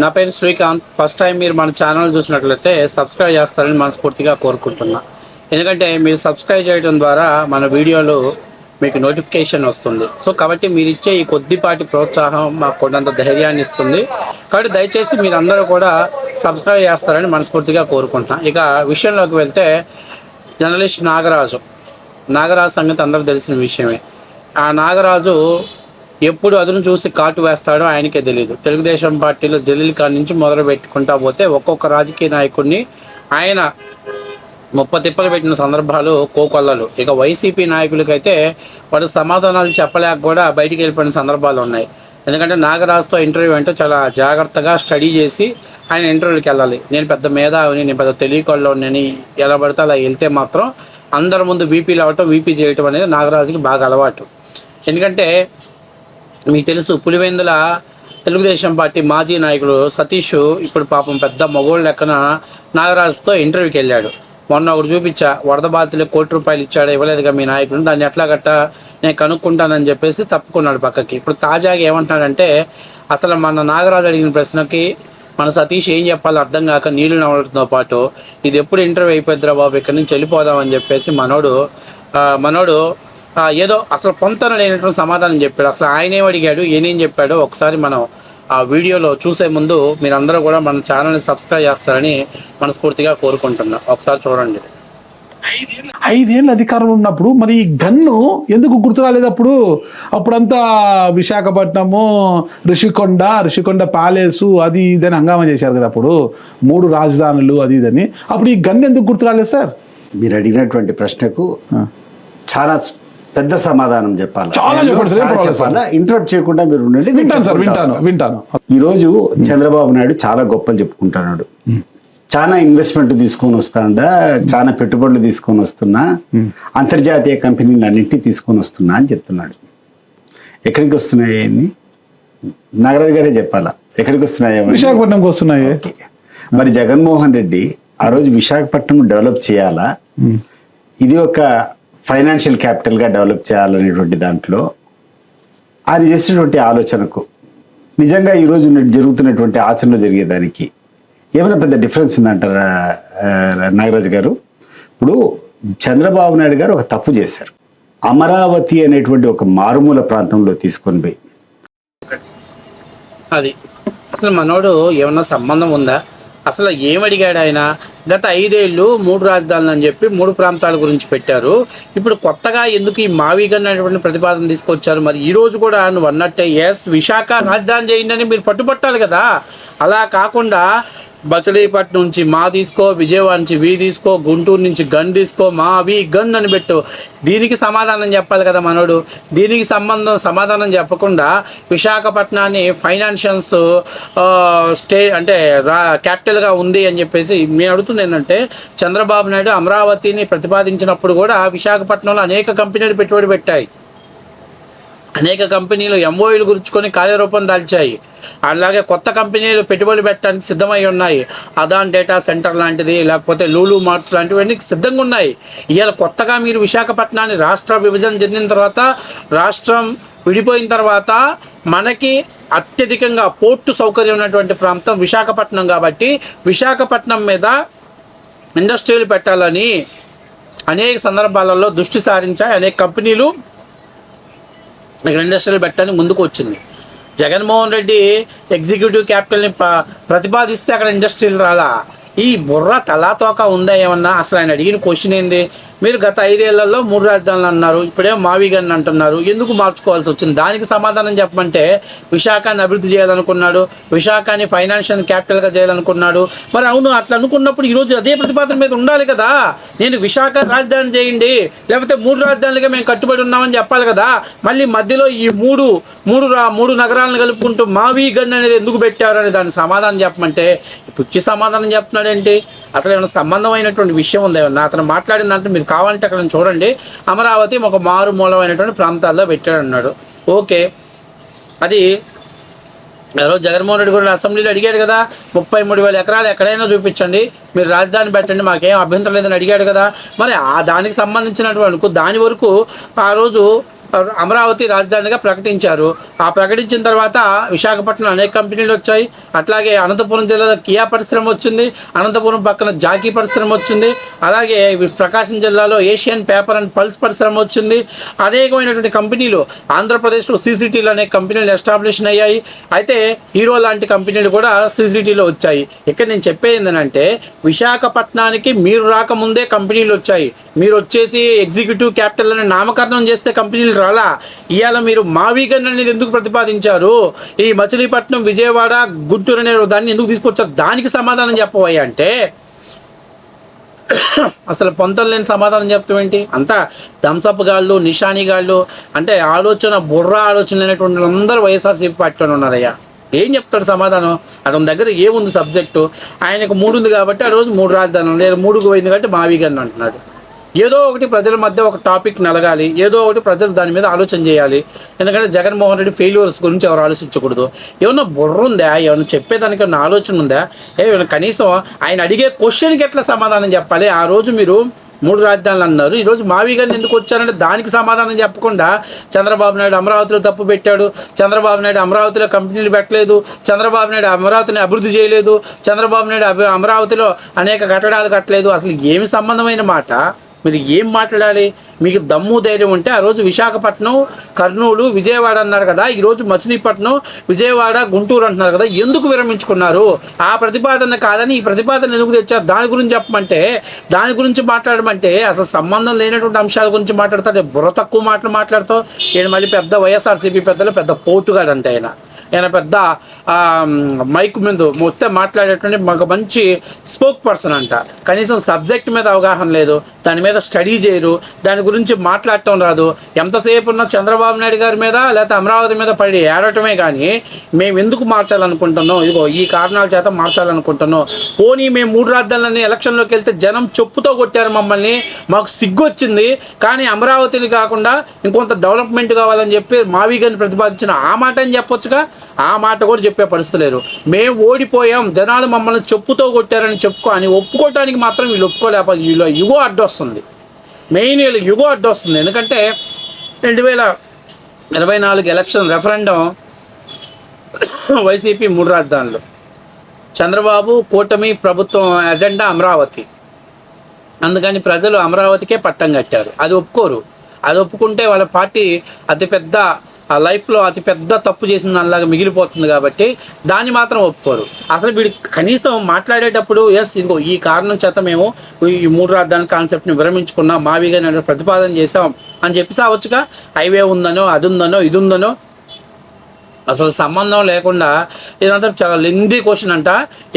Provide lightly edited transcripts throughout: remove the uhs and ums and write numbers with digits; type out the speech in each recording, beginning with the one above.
నా పేరు Srikanth. First time మీరు మన ఛానల్ చూసినట్లయితే సబ్స్క్రైబ్ చేస్తారని మనస్ఫూర్తిగా కోరుకుంటున్నా. ఎందుకంటే మీరు సబ్స్క్రైబ్ చేయడం ద్వారా మన వీడియోలు మీకు నోటిఫికేషన్ వస్తుంది. సో కాబట్టి మీరు ఇచ్చే ఈ కొద్దిపాటి ప్రోత్సాహం మాకు కొండంత ధైర్యాన్ని ఇస్తుంది. కాబట్టి దయచేసి మీరందరూ కూడా సబ్స్క్రైబ్ చేస్తారని మనస్ఫూర్తిగా కోరుకుంటున్నా. ఇక విషయంలోకి వెళ్తే జర్నలిస్ట్ నాగరాజు సంగతి అందరూ తెలిసిన విషయమే. ఆ నాగరాజు ఎప్పుడు అదును చూసి కాటు వేస్తాడో ఆయనకే తెలియదు. తెలుగుదేశం పార్టీలో జలీల్ ఖాన్ నుంచి మొదలు పెట్టుకుంటా పోతే ఒక్కొక్క రాజకీయ నాయకుడిని ఆయన తిప్పలు పెట్టిన సందర్భాలు కోకొల్లలు. ఇక వైసీపీ నాయకులకైతే వాడు సమాధానాలు చెప్పలేక కూడా బయటికి వెళ్ళిపోయిన సందర్భాలు ఉన్నాయి. ఎందుకంటే నాగరాజుతో ఇంటర్వ్యూ అంటే చాలా జాగ్రత్తగా స్టడీ చేసి ఆయన ఇంటర్వ్యూకి వెళ్ళాలి. నేను పెద్ద మేధావిని, నేను పెద్ద తెలియకోళ్ళని ఎలా పడితే అలా వెళ్తే మాత్రం అందరి ముందు వీపీలు అవ్వటం, వీపీ చేయటం అనేది నాగరాజుకి బాగా అలవాటు. ఎందుకంటే మీకు తెలుసు, పులివెందుల తెలుగుదేశం పార్టీ మాజీ నాయకుడు సతీష్ ఇప్పుడు పాపం పెద్ద మగోళ్ళు లెక్కన నాగరాజుతో ఇంటర్వ్యూకి వెళ్ళాడు. మొన్న ఒకటి చూపించా, వరద బాధితులకు ₹1,00,000 ఇచ్చాడు, ఇవ్వలేదుగా మీ నాయకుడు, దాన్ని ఎట్లా గట్టా నేను కనుక్కుంటానని చెప్పేసి తప్పుకున్నాడు పక్కకి. ఇప్పుడు తాజాగా ఏమంటున్నాడంటే, అసలు మన నాగరాజు అడిగిన ప్రశ్నకి మన సతీష్ ఏం చెప్పాలో అర్థం కాక నీళ్లు నవ్వడంతో పాటు ఇది ఎప్పుడు ఇంటర్వ్యూ అయిపోద్దిరా బాబు, ఇక్కడి నుంచి వెళ్ళిపోదామని చెప్పేసి మనోడు ఏదో అసలు పొంతన లేనటువంటి సమాధానం చెప్పాడు. అసలు ఆయన ఏం అడిగాడు, ఏనేం చెప్పాడో ఒకసారి మనం ఆ వీడియోలో చూసే ముందు మీరందరూ కూడా మన ఛానల్ని సబ్స్క్రైబ్ చేస్తారని మనస్ఫూర్తిగా కోరుకుంటున్నా. ఒకసారి చూడండి. 5 ఏళ్ళు అధికారం ఉన్నప్పుడు మరి ఈ గన్ను ఎందుకు గుర్తు రాలేదు? అప్పుడంతా విశాఖపట్నము, ఋషికొండ ప్యాలెస్ అది ఇదని హంగామా చేశారు కదా. అప్పుడు 3 రాజధానులు అది ఇదని. అప్పుడు ఈ గన్ను ఎందుకు గుర్తు రాలేదు సార్? మీరు అడిగినటువంటి ప్రశ్నకు చాలా పెద్ద సమాధానం చెప్పాలి. ఇంటరప్ట్ చేయకుండా మీరు ఉండండి. వింటాను. ఈరోజు చంద్రబాబు నాయుడు చాలా గొప్పలు చెప్పుకుంటున్నాడు. చాలా ఇన్వెస్ట్మెంట్ తీసుకొని వస్తాడా, చాలా పెట్టుబడులు తీసుకొని వస్తున్నా, అంతర్జాతీయ కంపెనీలు అన్నింటినీ తీసుకొని వస్తున్నా అని చెప్తున్నాడు. ఎక్కడికి వస్తున్నాయి అన్ని? నాగరాజు గారే చెప్పాలా ఎక్కడికి వస్తున్నాయి? విశాఖపట్నంకి వస్తున్నాయి. మరి జగన్మోహన్ రెడ్డి ఆ రోజు విశాఖపట్నం డెవలప్ చేయాలా, ఇది ఒక ఫైనాన్షియల్ క్యాపిటల్గా డెవలప్ చేయాలనేటువంటి దాంట్లో ఆయన చేసినటువంటి ఆలోచనకు నిజంగా ఈరోజు జరుగుతున్నటువంటి ఆచరణలో జరిగేదానికి ఏమైనా పెద్ద డిఫరెన్స్ ఉందంటారా నాగరాజు గారు? ఇప్పుడు చంద్రబాబు నాయుడు గారు ఒక తప్పు చేశారు. అమరావతి అనేటువంటి ఒక మారుమూల ప్రాంతంలో తీసుకొని పోయి అది అసలు మనోడు ఏమన్నా సంబంధం ఉందా? అసలు ఏమడిగాడు ఆయన? గత 5 ఏళ్ళు 3 రాజధానులు అని చెప్పి 3 ప్రాంతాల గురించి పెట్టారు. ఇప్పుడు కొత్తగా ఎందుకు ఈ మావిగన్ అనేటువంటి ప్రతిపాదన తీసుకొచ్చారు? మరి ఈరోజు కూడా నువ్వు అన్నట్టే విశాఖ రాజధాని చేయండి అని మీరు పట్టుబట్టాలి కదా. అలా కాకుండా బచలీపట్నం నుంచి మా తీసుకో, విజయవాడ నుంచి వి తీసుకో, గుంటూరు నుంచి గన్ తీసుకో, మా వి గన్ అని పెట్టు. దీనికి సమాధానం చెప్పాలి కదా మనోడు. దీనికి సమాధానం చెప్పకుండా విశాఖపట్నాన్ని ఫైనాన్షియల్స్ అంటే క్యాపిటల్గా ఉంది అని చెప్పేసి నేను అడుగుతుంది ఏంటంటే, చంద్రబాబు నాయుడు అమరావతిని ప్రతిపాదించినప్పుడు కూడా విశాఖపట్నంలో అనేక కంపెనీలు పెట్టుబడి పెట్టాయి. అనేక కంపెనీలు ఎంఓయూలు గుర్చుకొని కార్యరూపం దాల్చాయి. అలాగే కొత్త కంపెనీలు పెట్టుబడులు పెట్టడానికి సిద్ధమై ఉన్నాయి. అదాన్ డేటా సెంటర్ లాంటిది, లేకపోతే లూలు మార్ట్స్ లాంటివన్నీ సిద్ధంగా ఉన్నాయి. ఇవాళ కొత్తగా మీరు విశాఖపట్నాన్ని రాష్ట్ర విభజన చెందిన తర్వాత, రాష్ట్రం విడిపోయిన తర్వాత మనకి అత్యధికంగా పోర్టు సౌకర్యం ఉన్నటువంటి ప్రాంతం విశాఖపట్నం కాబట్టి విశాఖపట్నం మీద ఇండస్ట్రీలు పెట్టాలని అనేక సందర్భాలలో దృష్టి సారించాయి. అనేక కంపెనీలు ఇండస్ట్రీలు పెట్టడానికి ముందుకు వచ్చింది. జగన్మోహన్ రెడ్డి ఎగ్జిక్యూటివ్ క్యాపిటల్ని ప్రతిపాదిస్తే అక్కడ ఇండస్ట్రీలు రాలా. ఈ బుర్ర తలాతోక ఉందా ఏమన్నా? అసలు ఆయన అడిగిన క్వశ్చన్ ఏంది? మీరు గత 5 ఏళ్లలో 3 రాజధానులు అన్నారు, ఇప్పుడేమో మావిగన్ అంటున్నారు, ఎందుకు మార్చుకోవాల్సి వచ్చింది? దానికి సమాధానం చెప్పమంటే విశాఖని అభివృద్ధి చేయాలనుకున్నాడు, విశాఖని ఫైనాన్షియల్ క్యాపిటల్గా చేయాలనుకున్నాడు. మరి అవును, అట్లా అనుకున్నప్పుడు ఈరోజు అదే ప్రతిపాదన మీద ఉండాలి కదా. నేను విశాఖ రాజధాని చేయండి, లేకపోతే 3 రాజధానులుగా మేము కట్టుబడి ఉన్నామని చెప్పాలి కదా. మళ్ళీ మధ్యలో ఈ మూడు నగరాలను కలుపుకుంటూ మావిగన్ అనేది ఎందుకు పెట్టారు అని దానికి సమాధానం చెప్పమంటే పిచ్చి సమాధానం చెప్తున్నాడేంటి? అసలు ఏమైనా సంబంధమైనటువంటి విషయం ఉందా? అతను మాట్లాడిన దాంట్లో మీరు కావాలంటే అక్కడ చూడండి. అమరావతి ఒక మారుమూలమైనటువంటి ప్రాంతాల్లో పెట్టాడన్నాడు. ఓకే, అది ఈరోజు జగన్మోహన్ రెడ్డి కూడా అసెంబ్లీలో అడిగాడు కదా, 33,000 ఎకరాలు ఎక్కడైనా చూపించండి, మీరు రాజధాని పెట్టండి, మాకేం అభ్యంతరం లేదని అడిగాడు కదా. మరి దానికి సంబంధించినటువంటి దాని వరకు ఆ రోజు అమరావతి రాజధానిగా ప్రకటించారు. ఆ ప్రకటించిన తర్వాత విశాఖపట్నం అనేక కంపెనీలు వచ్చాయి. అట్లాగే అనంతపురం జిల్లాలో కియా పరిశ్రమ వచ్చింది, అనంతపురం పక్కన జాకీ పరిశ్రమ వచ్చింది, అలాగే ప్రకాశం జిల్లాలో ఏషియన్ పేపర్ అండ్ పల్స్ పరిశ్రమ వచ్చింది. అనేకమైనటువంటి కంపెనీలు ఆంధ్రప్రదేశ్లో సీసీటీలు అనే కంపెనీలు ఎస్టాబ్లిష్ అయ్యాయి. అయితే హీరో లాంటి కంపెనీలు కూడా సీసీటీలో వచ్చాయి. ఇక్కడ నేను చెప్పేది ఏంటంటే విశాఖపట్నానికి మీరు రాకముందే కంపెనీలు వచ్చాయి. మీరు వచ్చేసి ఎగ్జిక్యూటివ్ క్యాపిటల్ అని నామకరణం చేస్తే కంపెనీలు రాలా. ఇవాళ మీరు మావీగన్ అనేది ఎందుకు ప్రతిపాదించారు, ఈ మచిలీపట్నం, విజయవాడ, గుంటూరు అనే దాన్ని ఎందుకు తీసుకొచ్చారు, దానికి సమాధానం చెప్పబోయా అంటే అసలు పొంతలు లేని సమాధానం చెప్తామేంటి? అంతా థమ్సప్ గాళ్ళు, నిషానీ గాళ్ళు, అంటే బుర్ర ఆలోచన లేనటువంటి అందరూ వైఎస్ఆర్సీపీ పార్టీలోనే ఉన్నారయ్యా. ఏం చెప్తాడు సమాధానం? అతని దగ్గర ఏముంది సబ్జెక్టు? ఆయనకు 3 ఉంది కాబట్టి ఆ రోజు 3 రాజధానులు, లేదా 3కు పోయింది కాబట్టి మావీగన్ అంటున్నాడు. ఏదో ఒకటి ప్రజల మధ్య ఒక టాపిక్ నలగాలి, ఏదో ఒకటి ప్రజలు దాని మీద ఆలోచన చేయాలి. ఎందుకంటే జగన్మోహన్ రెడ్డి ఫెయిల్యూర్స్ గురించి ఎవరు ఆలోచించకూడదు. ఏమన్నా బుర్ర ఉందా? ఏమన్నా చెప్పేదానికి ఏమన్నా ఆలోచన ఉందా? కనీసం ఆయన అడిగే క్వశ్చన్కి ఎట్లా సమాధానం చెప్పాలి? ఆ రోజు మీరు 3 రాజధానులు అన్నారు, ఈరోజు మావీగన్ ఎందుకు వచ్చారంటే దానికి సమాధానం చెప్పకుండా చంద్రబాబు నాయుడు అమరావతిలో తప్పు పెట్టాడు, చంద్రబాబు నాయుడు అమరావతిలో కంపెనీలు పెట్టలేదు, చంద్రబాబు నాయుడు అమరావతిని అభివృద్ధి చేయలేదు, చంద్రబాబు నాయుడు అమరావతిలో అనేక కట్టడాలు కట్టలేదు. అసలు ఏమి సంబంధమైన మాట? మీరు ఏం మాట్లాడాలి? మీకు దమ్ము ధైర్యం ఉంటే ఆ రోజు విశాఖపట్నం, కర్నూలు, విజయవాడ అన్నారు కదా, ఈరోజు మచిలీపట్నం, విజయవాడ, గుంటూరు అంటున్నారు కదా, ఎందుకు విరమించుకున్నారు? ఆ ప్రతిపాదన కాదని ఈ ప్రతిపాదన ఎందుకు తెచ్చారు? దాని గురించి చెప్పమంటే, దాని గురించి మాట్లాడమంటే అసలు సంబంధం లేనటువంటి అంశాల గురించి మాట్లాడతాడు. బుర్ర తక్కువ మాటలు మాట్లాడతావు. ఈయన మళ్ళీ పెద్ద వైఎస్ఆర్సీపీ పెద్దలు పెద్ద పోటుగాడు అంటే ఆయన పెద్ద మైక్ ముందు మొత్తం మాట్లాడేటువంటి మాకు మంచి స్పోక్ పర్సన్ అంట. కనీసం సబ్జెక్ట్ మీద అవగాహన లేదు, దాని మీద స్టడీ చేయరు, దాని గురించి మాట్లాడటం రాదు. ఎంతసేపు ఉన్న చంద్రబాబు నాయుడు గారి మీద లేకపోతే అమరావతి మీద పడి ఏడటమే కానీ మేము ఎందుకు మార్చాలనుకుంటున్నాం, ఇదిగో ఈ కారణాల చేత మార్చాలనుకుంటున్నాం. పోనీ మేము 3 రాజధానులని ఎలక్షన్లోకి వెళ్తే జనం చెప్పుతో కొట్టారు మమ్మల్ని, మాకు సిగ్గు వచ్చింది. కానీ అమరావతిని కాకుండా ఇంకొంత డెవలప్మెంట్ కావాలని చెప్పి మావీగన్ ప్రతిపాదించిన ఆ మాట అని చెప్పొచ్చుగా. ఆ మాట కూడా చెప్పే పరిస్థితి లేరు. మేము ఓడిపోయాం, జనాలు మమ్మల్ని చెప్పుతో కొట్టారని అని ఒప్పుకోవటానికి మాత్రం వీళ్ళు ఒప్పుకోలేకపోతే వీళ్ళు యుగో అడ్డొస్తుంది. మెయిన్ వీళ్ళు యుగో అడ్డొస్తుంది. ఎందుకంటే 2024 ఎలక్షన్ రెఫరెండం వైసీపీ 3 రాజధానులు, చంద్రబాబు కూటమి ప్రభుత్వం ఎజెండా అమరావతి. అందుకని ప్రజలు అమరావతికే పట్టం కట్టారు. అది ఒప్పుకోరు. అది ఒప్పుకుంటే వాళ్ళ పార్టీ అతిపెద్ద లైఫ్లో అతిపెద్ద తప్పు చేసిన దానిలాగా మిగిలిపోతుంది. కాబట్టి దాన్ని మాత్రం ఒప్పుకోరు. అసలు వీడు కనీసం మాట్లాడేటప్పుడు ఇదిగో ఈ కారణం చేత మేము ఈ 3 రాజధాని కాన్సెప్ట్ని విరమించుకున్నాం, మావీగన్ ప్రతిపాదన చేసాం అని చెప్పి సావచ్చుగా. హైవే ఉందనో, అది ఉందనో, ఇది ఉందనో, అసలు సంబంధం లేకుండా ఇదంతా చాలా లెందీ క్వశ్చన్ అంట.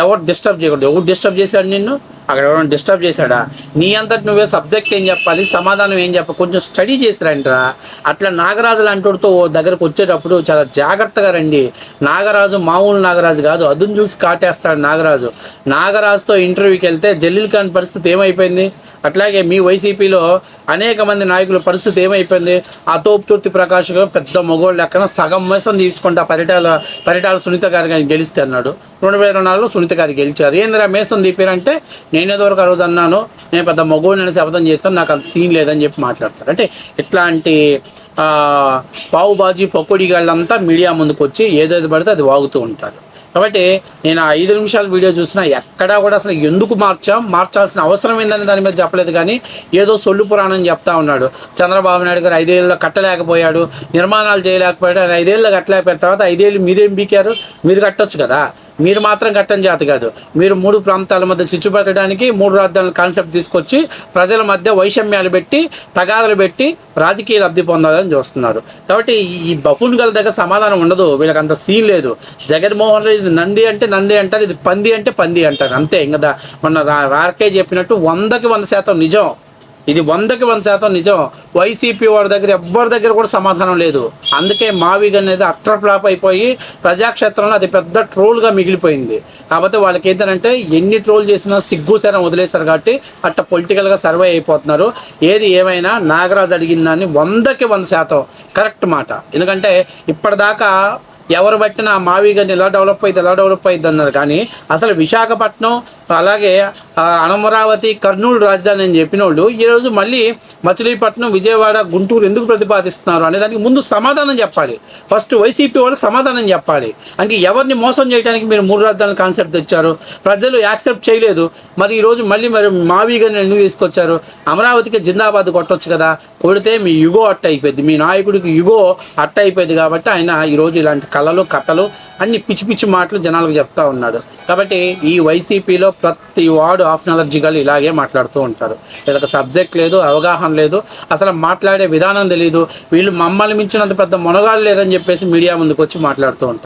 ఎవరు డిస్టర్బ్ చేయకూడదు. ఎవరు డిస్టర్బ్ చేశాడు నిన్ను? అక్కడ ఎవరైనా డిస్టర్బ్ చేశాడా? నీ అంతటి నువ్వే సబ్జెక్ట్ ఏం చెప్పాలి, సమాధానం ఏం చెప్పాలి, కొంచెం స్టడీ చేసిరంటరా. అట్లా నాగరాజు లాంటితో దగ్గరకు వచ్చేటప్పుడు చాలా జాగ్రత్తగా రండి. నాగరాజు మామూలు నాగరాజు కాదు, అదును చూసి కాటేస్తాడు నాగరాజు. నాగరాజుతో ఇంటర్వ్యూకి వెళ్తే జలీల్ ఖాన్ పరిస్థితి ఏమైపోయింది? అట్లాగే మీ వైసీపీలో అనేక మంది నాయకుల పరిస్థితి ఏమైపోయింది? ఆ తోపుతుర్తి ప్రకాష్ పెద్ద మగోళ్ళు ఎక్కడ సగం మేసం తీర్చుకుంటా పరిటాల సునీత గారి గెలిస్తే అన్నాడు. 2024లో సునీత గారు గెలిచారు. ఏందిరా మేసం తీపారంటే నేనేదో ఒక రోజు అన్నాను, నేను పెద్ద మగోడిని శపథం చేస్తాను, నాకు అంత సీన్ లేదని చెప్పి మాట్లాడతారు. అంటే ఇట్లాంటి పావుబాజీ పకోడీ గాళ్ళంతా మీడియా ముందుకు వచ్చి ఏదైతే పడితే అది వాగుతూ ఉంటారు. కాబట్టి నేను 5 నిమిషాల వీడియో చూసినా ఎక్కడా కూడా అసలు ఎందుకు మార్చాల్సిన అవసరం ఏందని దాని మీద చెప్పలేదు. కానీ ఏదో సొల్లు పురాణం చెప్తా ఉన్నాడు. చంద్రబాబు నాయుడు గారు 5 ఏళ్ళలో కట్టలేకపోయాడు, నిర్మాణాలు చేయలేకపోయాడు, 5 ఏళ్ళు కట్టలేకపోయాడు. తర్వాత 5 ఏళ్ళు మీరేం బీకారు? మీరు కట్టొచ్చు కదా. మీరు మాత్రం కట్టని జాతి కాదు. మీరు 3 ప్రాంతాల మధ్య చిచ్చు పెట్టడానికి 3 రాజధానుల కాన్సెప్ట్ తీసుకొచ్చి ప్రజల మధ్య వైషమ్యాలు పెట్టి, తగాదాలు పెట్టి రాజకీయ లబ్ధి పొందాలని చూస్తున్నారు. కాబట్టి ఈ బఫూన్ గల దగ్గర సమాధానం ఉండదు. వీళ్ళకి అంత సీన్ లేదు. జగన్మోహన్ రెడ్డి నంది అంటే నంది అంటారు, ఇది పంది అంటే పంది అంటారు, అంతే. ఇంకా మొన్న రార్కే చెప్పినట్టు 100కి 100% నిజం. ఇది 100కి 100% నిజం. వైసీపీ వాడి దగ్గర ఎవరి దగ్గర కూడా సమాధానం లేదు. అందుకే మావీగన్ అనేది అట్టర్ ఫ్లాప్ అయిపోయి ప్రజాక్షేత్రంలో అది పెద్ద ట్రోల్గా మిగిలిపోయింది. కాబట్టి వాళ్ళకి ఏంటంటే ఎన్ని ట్రోల్ చేసినా సిగ్గు శరం వదిలేశారు కాబట్టి అట్ట పొలిటికల్గా సర్వే అయిపోతున్నారు. ఏది ఏమైనా నాగరాజు అడిగిన దాన్ని 100కి 100% కరెక్ట్ మాట. ఎందుకంటే ఇప్పటిదాకా ఎవరు బట్టినా మావీగన్ ఎలా డెవలప్ అయింది అన్నారు. కానీ అసలు విశాఖపట్నం, అలాగే అమరావతి కర్నూలు రాజధాని అని చెప్పిన వాళ్ళు ఈరోజు మళ్ళీ మచిలీపట్నం విజయవాడ గుంటూరు ఎందుకు ప్రతిపాదిస్తున్నారు అనే దానికి ముందు సమాధానం చెప్పాలి. ఫస్ట్ వైసీపీ వాళ్ళు సమాధానం చెప్పాలి. అంటే ఎవరిని మోసం చేయడానికి మీరు 3 రాజధానుల కాన్సెప్ట్ తెచ్చారు, ప్రజలు యాక్సెప్ట్ చేయలేదు. మరి ఈరోజు మళ్ళీ మావి గారిని ఎందుకు తీసుకొచ్చారు? అమరావతికి జిందాబాద్ కొట్టొచ్చు కదా, కొడితే మీ యుగో అట్ట అయిపోయింది, మీ నాయకుడికి యుగో అట్ట అయిపోయింది. కాబట్టి ఆయన ఈరోజు ఇలాంటి కళలు కథలు అన్ని పిచ్చి పిచ్చి మాటలు జనాలకు చెప్తా ఉన్నాడు. కాబట్టి ఈ వైసీపీలో ప్రతి వాడు హాఫ్ ఎనర్జీగా ఇలాగే మాట్లాడుతూ ఉంటారు. వీళ్ళకి సబ్జెక్ట్ లేదు, అవగాహన లేదు, అసలు మాట్లాడే విధానం తెలియదు. వీళ్ళు మమ్మల్ని మించినంత పెద్ద మొనగాళ్ళు లేదని చెప్పేసి మీడియా ముందుకు వచ్చి మాట్లాడుతూ ఉంటారు.